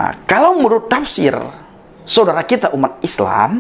Nah, kalau menurut tafsir saudara kita umat Islam,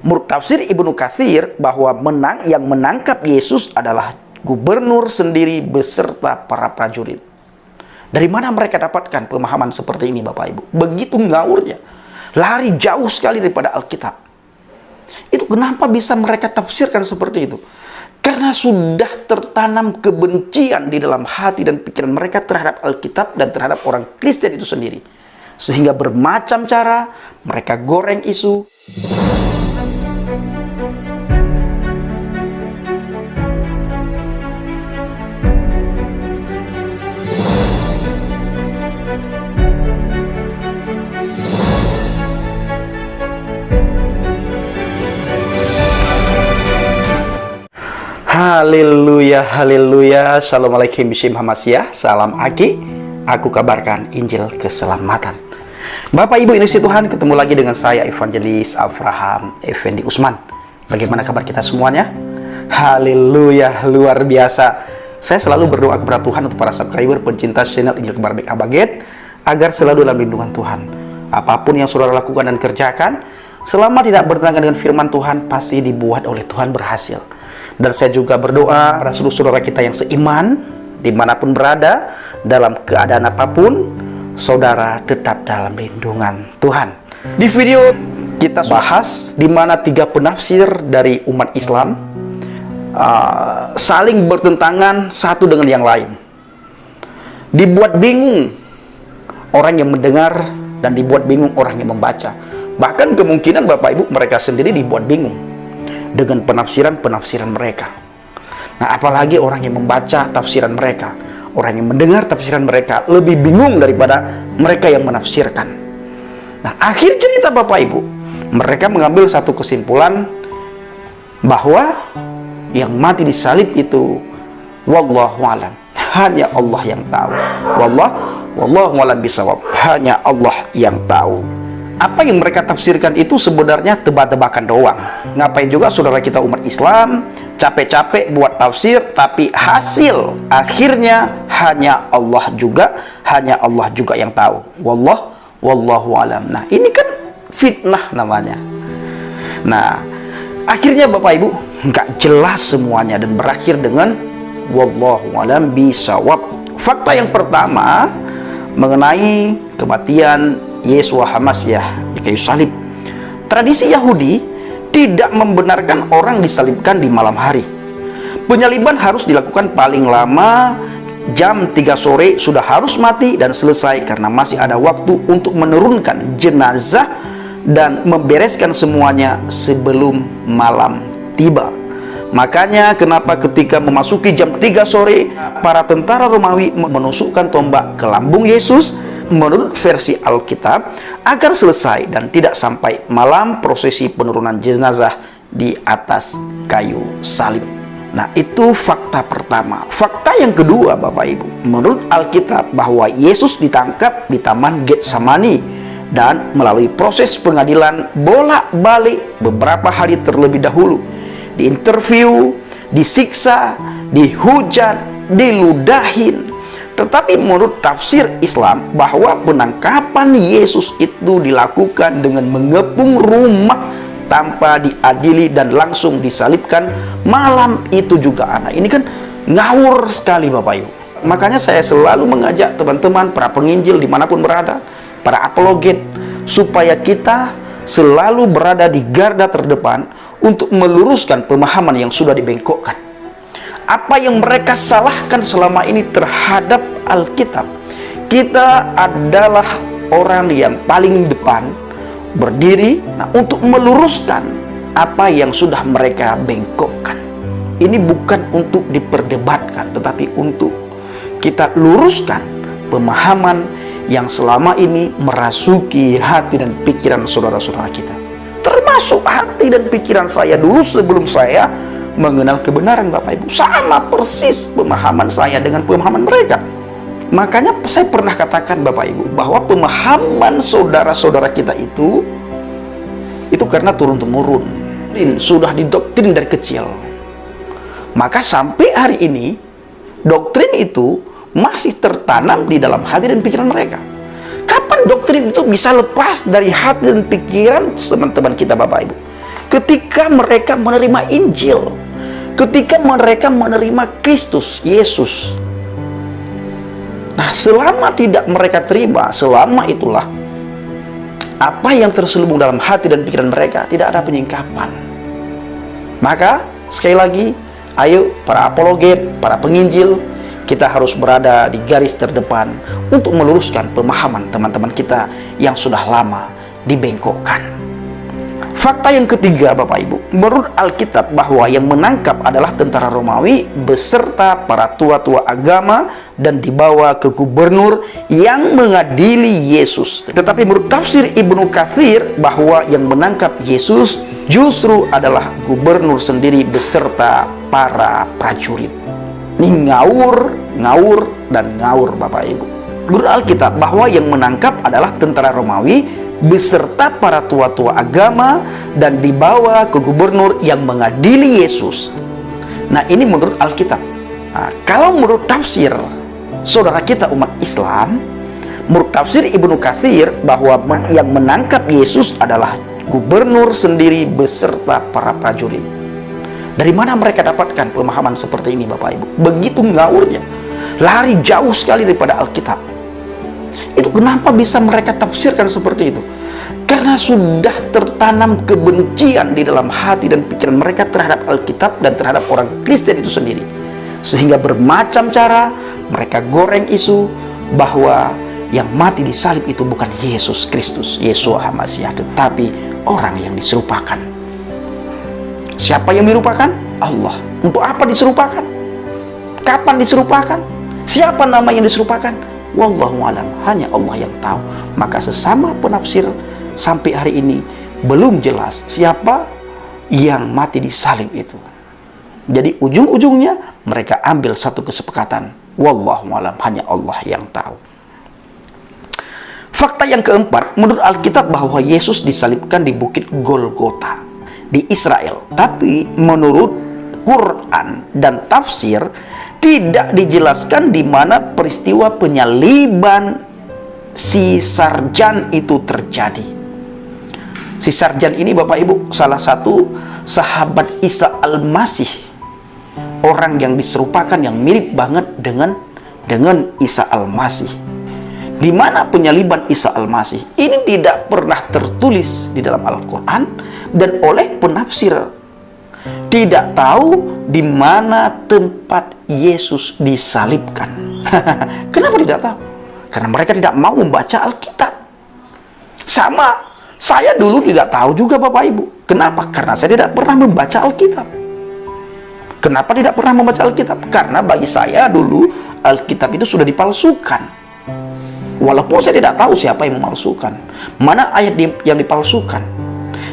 menurut tafsir Ibnu Katsir, bahwa yang menangkap Yesus adalah gubernur sendiri beserta para prajurit. Dari mana mereka dapatkan pemahaman seperti ini, Bapak Ibu? Begitu ngawurnya, lari jauh sekali daripada Alkitab. Itu kenapa bisa mereka tafsirkan seperti itu? Karena sudah tertanam kebencian di dalam hati dan pikiran mereka terhadap Alkitab dan terhadap orang Kristen itu sendiri. Sehingga bermacam cara mereka goreng isu. Haleluya, haleluya. Assalamualaikum bishim hamasyah. Salam Aki. Aku kabarkan Injil keselamatan. Bapak Ibu ini si Tuhan, ketemu lagi dengan saya Evangelis Abraham Effendi Usman. Bagaimana kabar kita semuanya? Haleluya, luar biasa. Saya selalu berdoa kepada Tuhan untuk para subscriber pencinta channel Injil Kabar Baik Abaget, agar selalu dalam lindungan Tuhan. Apapun yang saudara lakukan dan kerjakan, selama tidak bertentangan dengan firman Tuhan, pasti dibuat oleh Tuhan berhasil. Dan saya juga berdoa pada seluruh saudara kita yang seiman, dimanapun berada, dalam keadaan apapun, saudara tetap dalam lindungan Tuhan. Di video kita bahas di mana 3 penafsir dari umat Islam saling bertentangan satu dengan yang lain. Dibuat bingung orang yang mendengar dan dibuat bingung orang yang membaca. Bahkan kemungkinan Bapak Ibu mereka sendiri dibuat bingung dengan penafsiran-penafsiran mereka. Nah, apalagi orang yang membaca tafsiran mereka, orang yang mendengar tafsiran mereka lebih bingung daripada mereka yang menafsirkan. Nah, akhir cerita Bapak Ibu, mereka mengambil satu kesimpulan bahwa yang mati di salib itu wallahu alam, hanya Allah yang tahu. Wallahu alam bisawab, hanya Allah yang tahu. Apa yang mereka tafsirkan itu sebenarnya tebak-tebakan doang. Ngapain juga saudara kita umat Islam capek-capek buat tafsir, tapi hasil akhirnya hanya Allah juga yang tahu. Wallahu alam. Nah, ini kan fitnah namanya. Nah, akhirnya Bapak Ibu nggak jelas semuanya dan berakhir dengan wallahu alam bisawab. Fakta yang pertama mengenai kematian Yesua Hamasyah di kayu salib. Tradisi Yahudi tidak membenarkan orang disalibkan di malam hari. Penyaliban harus dilakukan paling lama jam 3 sore sudah harus mati dan selesai, karena masih ada waktu untuk menurunkan jenazah dan membereskan semuanya sebelum malam tiba. Makanya kenapa ketika memasuki jam 3 sore para tentara Romawi menusukkan tombak ke lambung Yesus menurut versi Alkitab agar selesai dan tidak sampai malam prosesi penurunan jenazah di atas kayu salib. Nah, itu fakta pertama. Fakta yang kedua Bapak Ibu, menurut Alkitab bahwa Yesus ditangkap di Taman Getsemani dan melalui proses pengadilan bolak-balik beberapa hari terlebih dahulu, diinterview, disiksa, dihujat, diludahin. Tetapi menurut tafsir Islam bahwa penangkapan Yesus itu dilakukan dengan mengepung rumah tanpa diadili dan langsung disalibkan malam itu juga. Anak ini kan ngawur sekali Bapak Ibu. Makanya saya selalu mengajak teman-teman para penginjil dimanapun berada, para apologet, supaya kita selalu berada di garda terdepan untuk meluruskan pemahaman yang sudah dibengkokkan. Apa yang mereka salahkan selama ini terhadap Alkitab, kita adalah orang yang paling depan berdiri untuk meluruskan apa yang sudah mereka bengkokkan. Ini bukan untuk diperdebatkan, tetapi untuk kita luruskan pemahaman yang selama ini merasuki hati dan pikiran saudara-saudara kita, termasuk hati dan pikiran saya dulu sebelum saya mengenal kebenaran Bapak Ibu. Sama persis pemahaman saya dengan pemahaman mereka. Makanya saya pernah katakan Bapak Ibu bahwa pemahaman saudara-saudara kita itu karena turun-temurun, sudah didoktrin dari kecil. Maka sampai hari ini doktrin itu masih tertanam di dalam hati dan pikiran mereka. Kapan doktrin itu bisa lepas dari hati dan pikiran teman-teman kita, Bapak Ibu? Ketika mereka menerima Injil, ketika mereka menerima Kristus Yesus. Nah, selama tidak mereka terima, selama itulah apa yang terselubung dalam hati dan pikiran mereka, tidak ada penyingkapan. Maka sekali lagi, ayo para apologet, para penginjil, kita harus berada di garis terdepan untuk meluruskan pemahaman teman-teman kita yang sudah lama dibengkokkan. Fakta yang ketiga, Bapak Ibu, menurut Alkitab bahwa yang menangkap adalah tentara Romawi beserta para tua-tua agama dan dibawa ke gubernur yang mengadili Yesus. Tetapi menurut tafsir Ibnu Katsir bahwa yang menangkap Yesus justru adalah gubernur sendiri beserta para prajurit. Ini ngawur, dan ngawur, Bapak Ibu. Menurut Alkitab bahwa yang menangkap adalah tentara Romawi beserta para tua-tua agama dan dibawa ke gubernur yang mengadili Yesus. Nah, ini menurut Alkitab. Nah, kalau menurut tafsir saudara kita umat Islam, menurut tafsir Ibnu Katsir bahwa yang menangkap Yesus adalah gubernur sendiri beserta para prajurit. Dari mana mereka dapatkan pemahaman seperti ini, Bapak Ibu? Begitu ngawurnya, lari jauh sekali daripada Alkitab. Itu kenapa bisa mereka tafsirkan seperti itu? Karena sudah tertanam kebencian di dalam hati dan pikiran mereka terhadap Alkitab dan terhadap orang Kristen itu sendiri. Sehingga bermacam cara mereka goreng isu bahwa yang mati di salib itu bukan Yesus Kristus, Yeshua HaMasyiah, tetapi orang yang diserupakan. Siapa yang diserupakan? Allah. Untuk apa diserupakan? Kapan diserupakan? Siapa nama yang diserupakan? Wallahu alam, hanya Allah yang tahu. Maka sesama penafsir sampai hari ini belum jelas siapa yang mati di salib itu. Jadi ujung-ujungnya mereka ambil satu kesepakatan, wallahu alam, hanya Allah yang tahu. Fakta yang keempat, menurut Alkitab bahwa Yesus disalibkan di bukit Golgota di Israel. Tapi menurut Quran dan tafsir tidak dijelaskan di mana peristiwa penyaliban si Sarjan itu terjadi. Si Sarjan ini, Bapak Ibu, salah satu sahabat Isa Al-Masih, orang yang diserupakan, yang mirip banget dengan Isa Al-Masih. Di mana penyaliban Isa Al-Masih ini tidak pernah tertulis di dalam Al-Quran, dan oleh penafsir tidak tahu di mana tempat Yesus disalibkan. Kenapa tidak tahu? Karena mereka tidak mau membaca Alkitab. Sama, saya dulu tidak tahu juga, Bapak Ibu. Kenapa? Karena saya tidak pernah membaca Alkitab. Kenapa tidak pernah membaca Alkitab? Karena bagi saya dulu Alkitab itu sudah dipalsukan. Walaupun saya tidak tahu siapa yang memalsukan, mana ayat yang dipalsukan,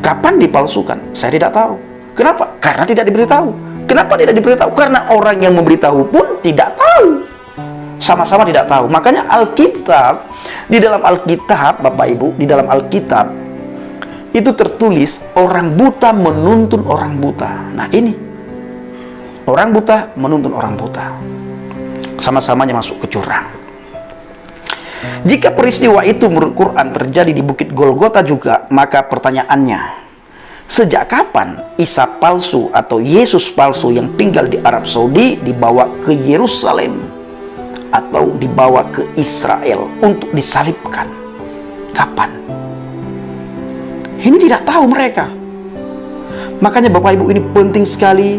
kapan dipalsukan, saya tidak tahu. Kenapa? Karena tidak diberitahu. Kenapa tidak diberitahu? Karena orang yang memberitahu pun tidak tahu. Sama-sama tidak tahu. Makanya Alkitab, di dalam Alkitab, Bapak Ibu, di dalam Alkitab itu tertulis orang buta menuntun orang buta. Nah, ini orang buta menuntun orang buta, sama-samanya masuk ke jurang. Jika peristiwa itu menurut Quran terjadi di bukit Golgota juga, maka pertanyaannya, sejak kapan Isa palsu atau Yesus palsu yang tinggal di Arab Saudi dibawa ke Yerusalem atau dibawa ke Israel untuk disalibkan? Kapan? Ini tidak tahu mereka. Makanya Bapak Ibu, ini penting sekali.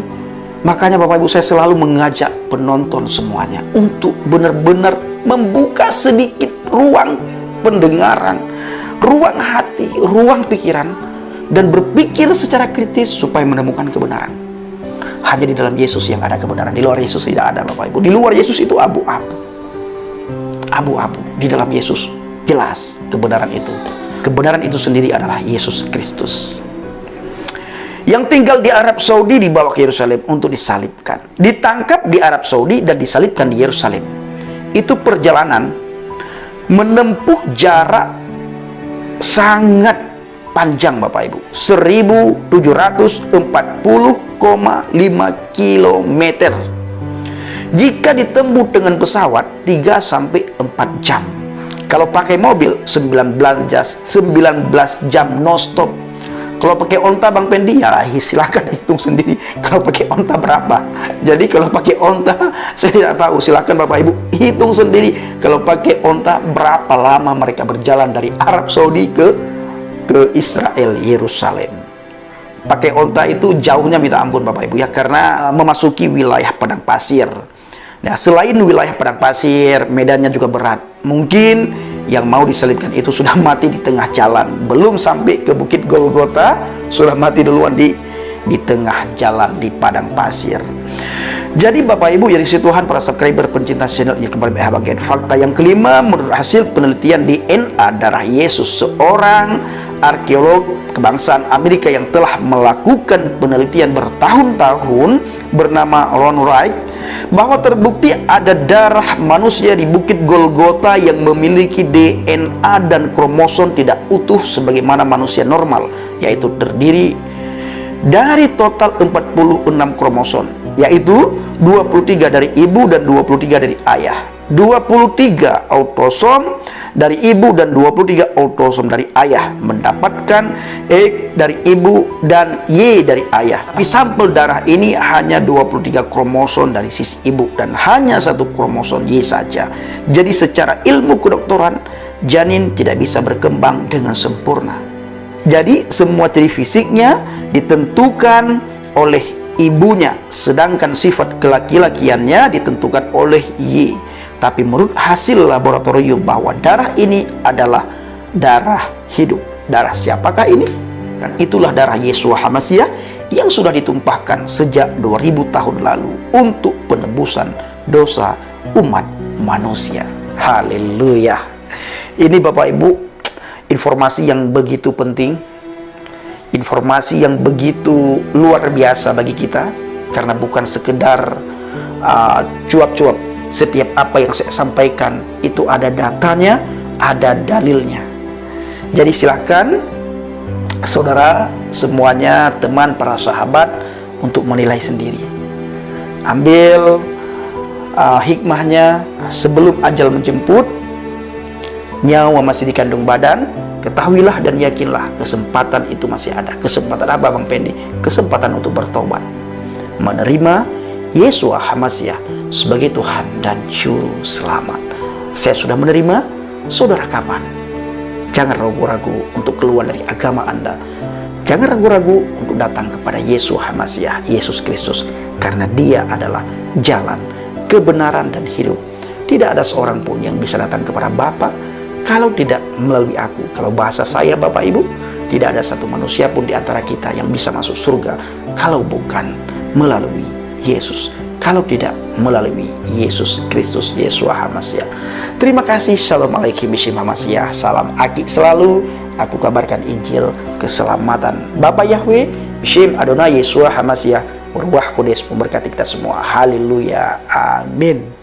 Makanya Bapak Ibu, saya selalu mengajak penonton semuanya untuk benar-benar membuka sedikit ruang pendengaran, ruang hati, ruang pikiran, dan berpikir secara kritis supaya menemukan kebenaran. Hanya di dalam Yesus yang ada kebenaran. Di luar Yesus tidak ada, Bapak Ibu. Di luar Yesus itu abu-abu. Abu-abu. Di dalam Yesus jelas kebenaran itu. Kebenaran itu sendiri adalah Yesus Kristus. Yang tinggal di Arab Saudi dibawa ke Yerusalem untuk disalibkan. Ditangkap di Arab Saudi dan disalibkan di Yerusalem. Itu perjalanan menempuh jarak sangat panjang, Bapak Ibu. 1740,5 km. Jika ditempuh dengan pesawat 3-4 jam. Kalau pakai mobil 19 jam non stop. Kalau pakai onta Bang Pendi, ya silakan hitung sendiri kalau pakai onta berapa. Jadi kalau pakai onta saya tidak tahu, silakan Bapak Ibu hitung sendiri kalau pakai onta berapa lama mereka berjalan dari Arab Saudi ke Israel, Yerusalem. Pakai onta itu jauhnya minta ampun Bapak Ibu ya, karena memasuki wilayah padang pasir. Nah, selain wilayah padang pasir, medannya juga berat. Mungkin yang mau disalibkan itu sudah mati di tengah jalan, belum sampai ke Bukit Golgota, sudah mati duluan di tengah jalan di padang pasir. Jadi Bapak Ibu yang dikasihi Tuhan, para subscriber pencinta channel ini, kembali bagian fakta yang kelima. Menurut hasil penelitian DNA darah Yesus, seorang arkeolog kebangsaan Amerika yang telah melakukan penelitian bertahun-tahun bernama Ron Wright, bahwa terbukti ada darah manusia di Bukit Golgota yang memiliki DNA dan kromosom tidak utuh sebagaimana manusia normal, yaitu terdiri dari total 46 kromosom, yaitu 23 dari ibu dan 23 dari ayah. 23 autosom dari ibu dan 23 autosom dari ayah, mendapatkan X dari ibu dan Y dari ayah. Tapi sampel darah ini hanya 23 kromosom dari sisi ibu dan hanya 1 kromosom Y saja. Jadi secara ilmu kedokteran, janin tidak bisa berkembang dengan sempurna. Jadi semua ciri fisiknya ditentukan oleh ibunya, sedangkan sifat kelaki-lakiannya ditentukan oleh Y. Tapi menurut hasil laboratorium bahwa darah ini adalah darah hidup. Darah siapakah ini? Kan itulah darah Yeshua HaMashiach yang sudah ditumpahkan sejak 2000 tahun lalu untuk penebusan dosa umat manusia. Haleluya. Ini Bapak Ibu, informasi yang begitu penting, informasi yang begitu luar biasa bagi kita, karena bukan sekedar cuap-cuap. Setiap apa yang saya sampaikan itu ada datanya, ada dalilnya. Jadi silakan saudara semuanya, teman, para sahabat, untuk menilai sendiri. Ambil hikmahnya sebelum ajal menjemput, nyawa masih dikandung badan. Ketahuilah dan yakinlah kesempatan itu masih ada. Kesempatan apa Bang Pendi? Kesempatan untuk bertobat, menerima Yeshua HaMashiach sebagai Tuhan dan Juru Selamat. Saya sudah menerima, saudara kapan? Jangan ragu-ragu untuk keluar dari agama Anda. Jangan ragu-ragu untuk datang kepada Yeshua HaMashiach, Yesus Kristus, karena Dia adalah jalan, kebenaran, dan hidup. Tidak ada seorang pun yang bisa datang kepada Bapa kalau tidak melalui aku. Kalau bahasa saya Bapak Ibu, tidak ada satu manusia pun di antara kita yang bisa masuk surga kalau bukan melalui Yesus, kalau tidak melalui Yesus Kristus, Yeshua HaMashiach. Terima kasih. Shalom alaikum Bishim HaMashiach. Salam Aki selalu. Aku kabarkan Injil keselamatan. Bapa Yahweh, Bishim Adonai Yeshua HaMashiach, Ruach Kudus memberkati kita semua. Haleluya. Amin.